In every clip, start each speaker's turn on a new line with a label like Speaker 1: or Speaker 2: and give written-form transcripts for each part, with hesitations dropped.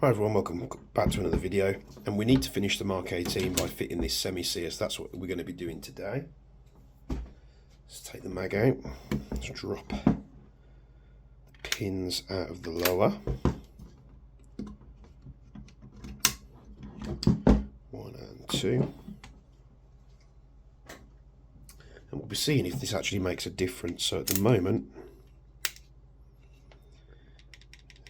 Speaker 1: Hi everyone, welcome back to another video, and we need to finish the Mark 18 by fitting this semi-sear, so that's what we're going to be doing today. Let's take the mag out, let's drop pins out of the lower. 1 and 2. And we'll be seeing if this actually makes a difference. So at the moment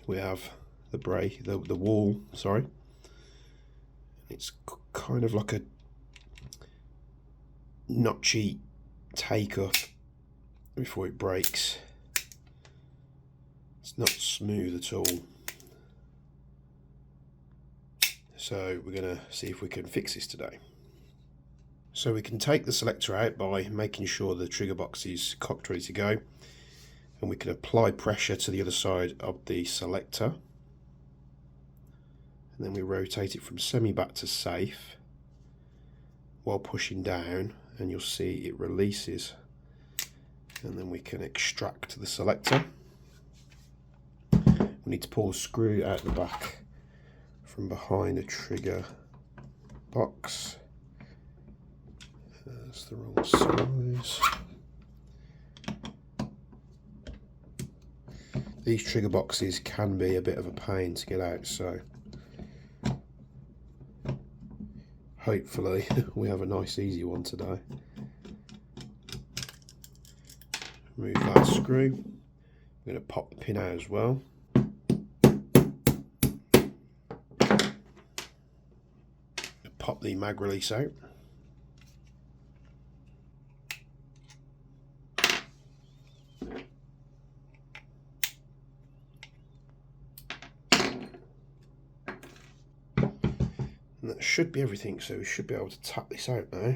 Speaker 1: we have the wall, sorry, it's kind of like a notchy take up before it breaks. It's not smooth at all, so we're going to see if we can fix this today. So we can take the selector out by making sure the trigger box is cocked ready to go, and we can apply pressure to the other side of the selector. And then we rotate it from semi back to safe while pushing down, and you'll see it releases, and then we can extract the selector. We need to pull the screw out the back from behind the trigger box. That's the wrong size. These trigger boxes can be a bit of a pain to get out, so hopefully we have a nice easy one today. Remove that screw. I'm going to pop the pin out as well. Pop the mag release out. And that should be everything, so we should be able to tap this out now.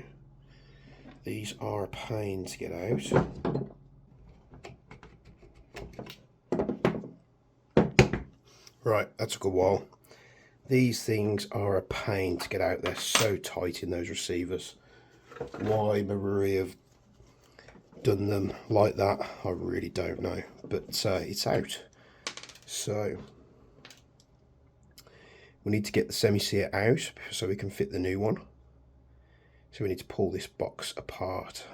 Speaker 1: These are a pain to get out. Right, that took a while. These things are a pain to get out. They're so tight in those receivers. Why Marui have done them like that, I really don't know. But it's out. So we need to get the semi-sear out so we can fit the new one. So we need to pull this box apart.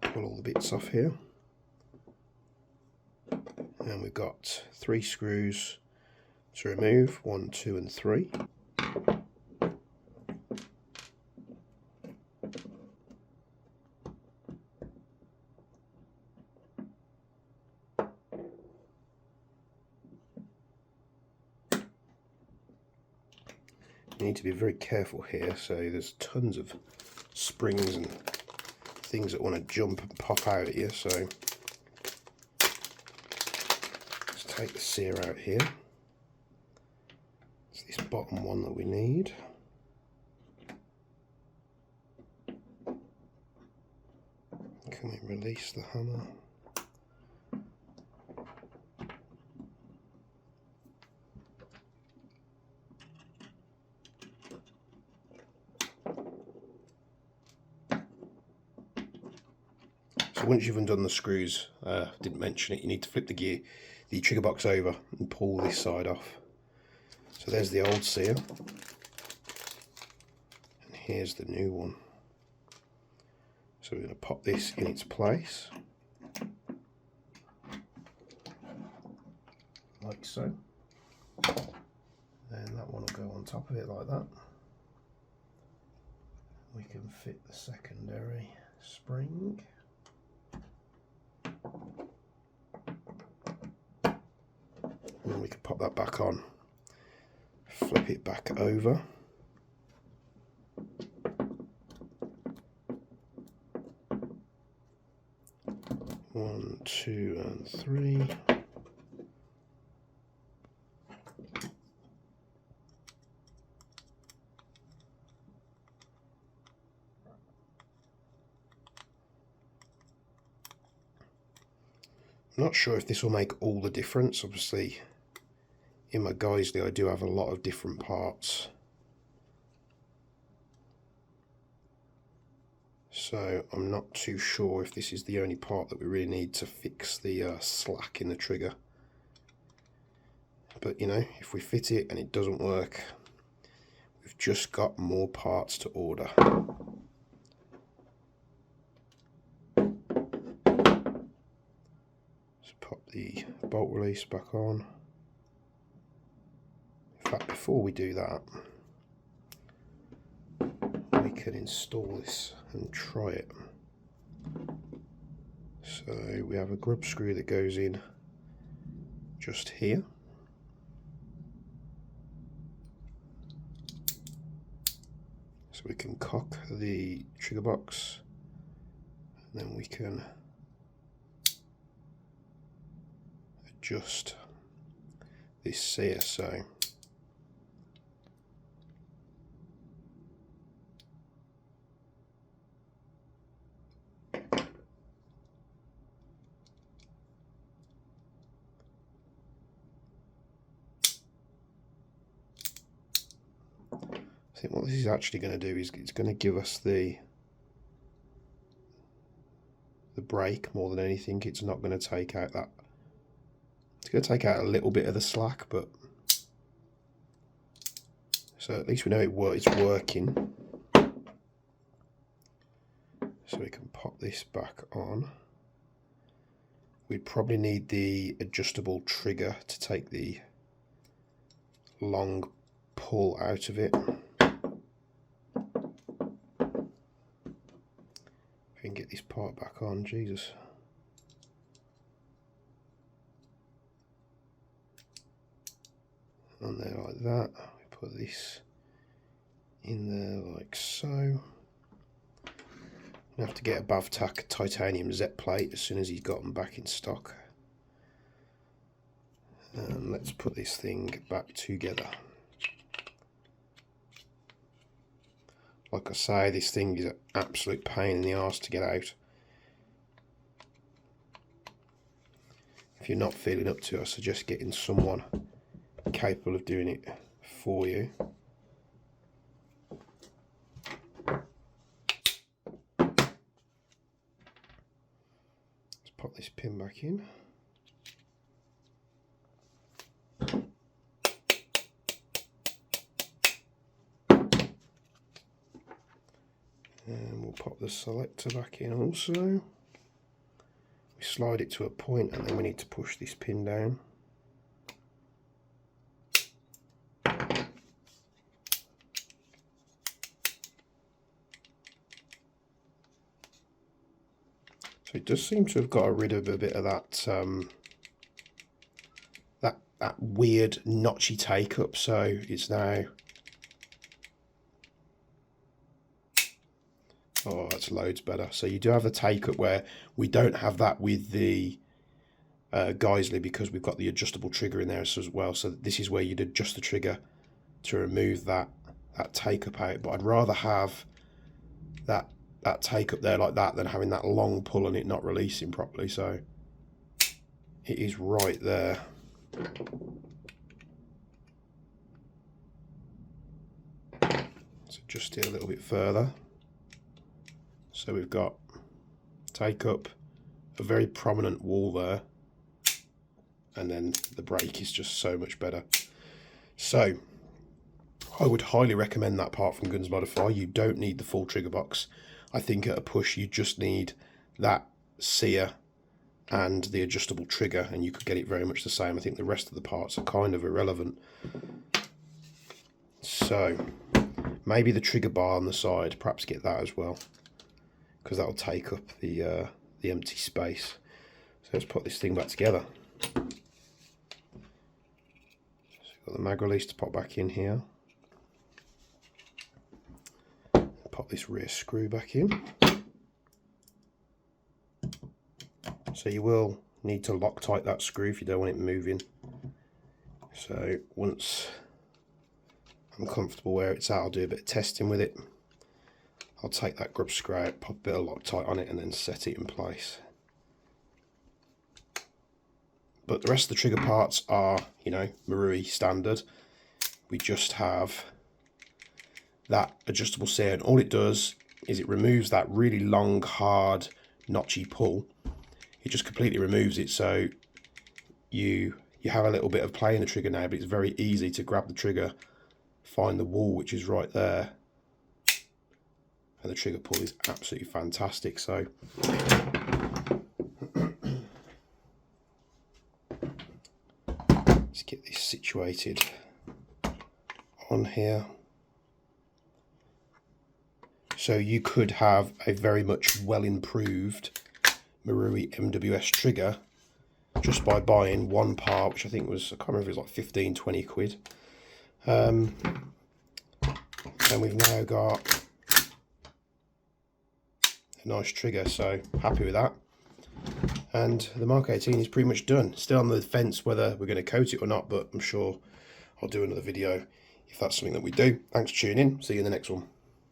Speaker 1: Pull all the bits off here. And we've got 3 screws to remove, 1, 2 and 3. You need to be very careful here, so there's tons of springs and things that want to jump and pop out at you, so let's take the sear out here. It's this bottom one that we need. Can we release the hammer? So once you've undone the screws, didn't mention it, you need to flip the trigger box over and pull this side off. So there's the old sear, and here's the new one. So we're going to pop this in its place, like so. Then that one will go on top of it like that. We can fit the secondary spring. And then we can pop that back on, flip it back over. One, 2 and 3. I'm not sure if this will make all the difference. Obviously in my Geisley I do have a lot of different parts, So I'm not too sure if this is the only part that we really need to fix the slack in the trigger. But you know, if we fit it and it doesn't work, we've just got more parts to order. Let's pop the bolt release back on. In fact, before we do that, we can install this and try it. So we have a grub screw that goes in just here. So we can cock the trigger box, and then we can adjust this sear. So I think what this is actually going to do is it's going to give us the brake more than anything. It's not going to take out that. It's going to take out a little bit of the slack, but so at least we know it's working. So we can pop this back on. We'd probably need the adjustable trigger to take the long pull out of it. If we can get this part back on, Jesus. On there like that. We put this in there like so. We have to get a Bavtak titanium Z plate as soon as he's got them back in stock. And let's put this thing back together. Like I say, this thing is an absolute pain in the arse to get out. If you're not feeling up to it, I suggest getting someone capable of doing it for you. Let's pop this pin back in. And we'll pop the selector back in also. We slide it to a point and then we need to push this pin down. So it does seem to have got rid of a bit of that that weird notchy take up, so it's now, oh, that's loads better. So you do have the take up where we don't have that with the Geisley, because we've got the adjustable trigger in there as well. So this is where you'd adjust the trigger to remove that take up out. But I'd rather have that take up there like that than having that long pull and it not releasing properly. So it is right there. Let's adjust it a little bit further. So we've got take up, a very prominent wall there, and then the brake is just so much better. So I would highly recommend that part from Guns Modify. You don't need the full trigger box. I think at a push you just need that sear and the adjustable trigger, and you could get it very much the same. I think the rest of the parts are kind of irrelevant. So maybe the trigger bar on the side, perhaps get that as well, because that'll take up the empty space. So let's put this thing back together. So we've got the mag release to pop back in here. Pop this rear screw back in. So you will need to Loctite that screw if you don't want it moving. So once I'm comfortable where it's at, I'll do a bit of testing with it. I'll take that grub screw out, pop a bit of Loctite on it, and then set it in place. But the rest of the trigger parts are, you know, Marui standard. We just have that adjustable sear, and all it does is it removes that really long, hard, notchy pull. It just completely removes it, so you have a little bit of play in the trigger now, but it's very easy to grab the trigger, find the wall, which is right there, and the trigger pull is absolutely fantastic. So let's get this situated on here. So you could have a very much well improved Marui MWS trigger just by buying one part, which I think was, I can't remember, it was like 15-20 quid. And we've now got a nice trigger, so happy with that. And the Mark 18 is pretty much done. Still on the fence whether we're going to coat it or not, but I'm sure I'll do another video if that's something that we do. Thanks for tuning in. See you in the next one.